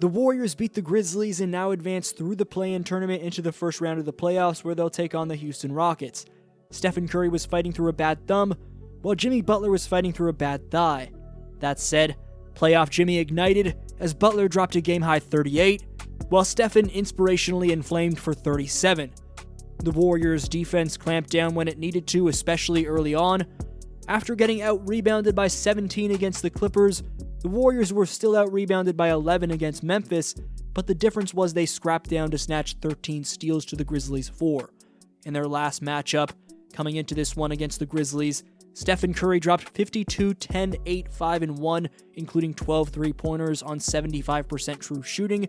The Warriors beat the Grizzlies and now advance through the play-in tournament into the first round of the playoffs, where they'll take on the Houston Rockets. Stephen Curry was fighting through a bad thumb, while Jimmy Butler was fighting through a bad thigh. That said, playoff Jimmy ignited as Butler dropped a game-high 38, while Stephen inspirationally inflamed for 37. The Warriors' defense clamped down when it needed to, especially early on. After getting out-rebounded by 17 against the Clippers, the Warriors were still out-rebounded by 11 against Memphis, but the difference was they scrapped down to snatch 13 steals to the Grizzlies' 4. In their last matchup, coming into this one against the Grizzlies, Stephen Curry dropped 52, 10, 8, 5, and 1, including 12 three-pointers on 75% true shooting.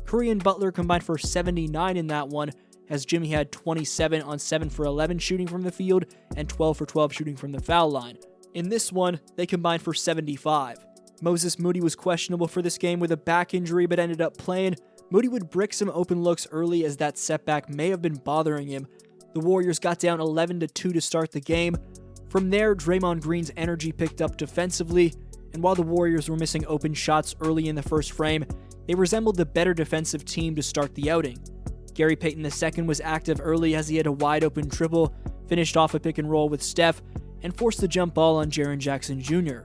Curry and Butler combined for 79 in that one, as Jimmy had 27 on 7 for 11 shooting from the field and 12 for 12 shooting from the foul line. In this one, they combined for 75. Moses Moody was questionable for this game with a back injury but ended up playing. Moody would brick some open looks early as that setback may have been bothering him. The Warriors got down 11-2 to start the game. From there, Draymond Green's energy picked up defensively, and while the Warriors were missing open shots early in the first frame, they resembled the better defensive team to start the outing. Gary Payton II was active early as he had a wide-open triple, finished off a pick-and-roll with Steph, and forced the jump ball on Jaren Jackson Jr.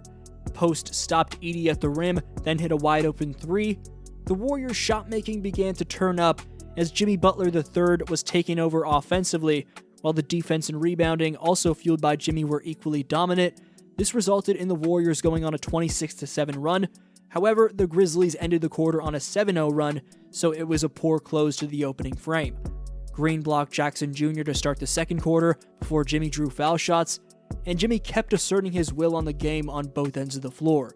Post stopped Edie at the rim, then hit a wide-open 3. The Warriors' shot-making began to turn up as Jimmy Butler III was taking over offensively, while the defense and rebounding, also fueled by Jimmy, were equally dominant. This resulted in the Warriors going on a 26-7 run. However, the Grizzlies ended the quarter on a 7-0 run, so it was a poor close to the opening frame. Green blocked Jackson Jr. to start the second quarter before Jimmy drew foul shots, and Jimmy kept asserting his will on the game on both ends of the floor.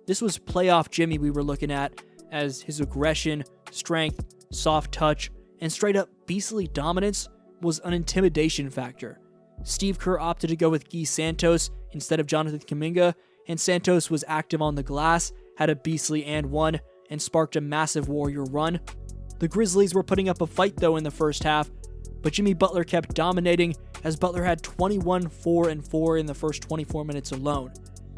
This was playoff Jimmy we were looking at, as his aggression, strength, soft touch, and straight-up beastly dominance was an intimidation factor. Steve Kerr opted to go with Guy Santos instead of Jonathan Kuminga, and Santos was active on the glass, had a beastly and one, and sparked a massive Warrior run. The Grizzlies were putting up a fight though in the first half, but Jimmy Butler kept dominating as Butler had 21, 4, and 4 in the first 24 minutes alone.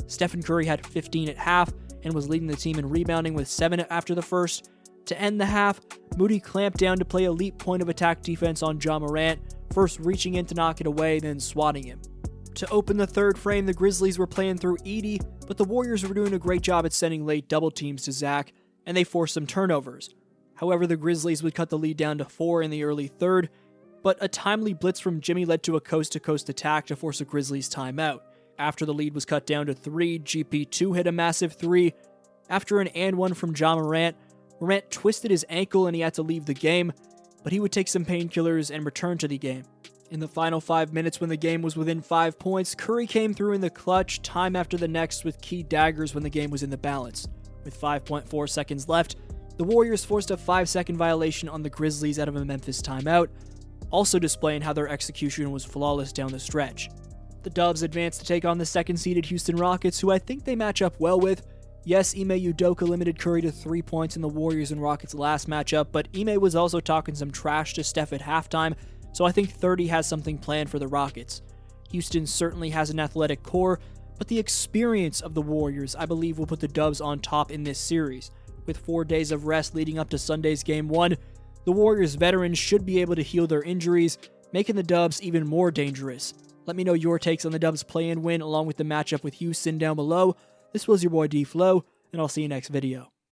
Stephen Curry had 15 at half and was leading the team in rebounding with 7 after the first. To end the half, Moody clamped down to play elite point of attack defense on Ja Morant, first reaching in to knock it away, then swatting him. To open the third frame, the Grizzlies were playing through Edie, but the Warriors were doing a great job at sending late double teams to Zach, and they forced some turnovers. However, the Grizzlies would cut the lead down to 4 in the early third, but a timely blitz from Jimmy led to a coast-to-coast attack to force a Grizzlies timeout. After the lead was cut down to 3, GP2 hit a massive 3. After an and one from Ja Morant, Morant twisted his ankle and he had to leave the game, but he would take some painkillers and return to the game. In the final 5 minutes when the game was within 5 points, Curry came through in the clutch time after the next with key daggers when the game was in the balance. With 5.4 seconds left, the Warriors forced a 5-second violation on the Grizzlies out of a Memphis timeout, also displaying how their execution was flawless down the stretch. The Dubs advanced to take on the second-seeded Houston Rockets, who I think they match up well with. Yes, Ime Udoka limited Curry to 3 points in the Warriors and Rockets last matchup, but Ime was also talking some trash to Steph at halftime, so I think 30 has something planned for the Rockets. Houston certainly has an athletic core, but the experience of the Warriors, I believe, will put the Dubs on top in this series. With 4 days of rest leading up to Sunday's Game 1, the Warriors veterans should be able to heal their injuries, making the Dubs even more dangerous. Let me know your takes on the Dubs play-in win along with the matchup with Houston down below. This was your boy DFlow, and I'll see you next video.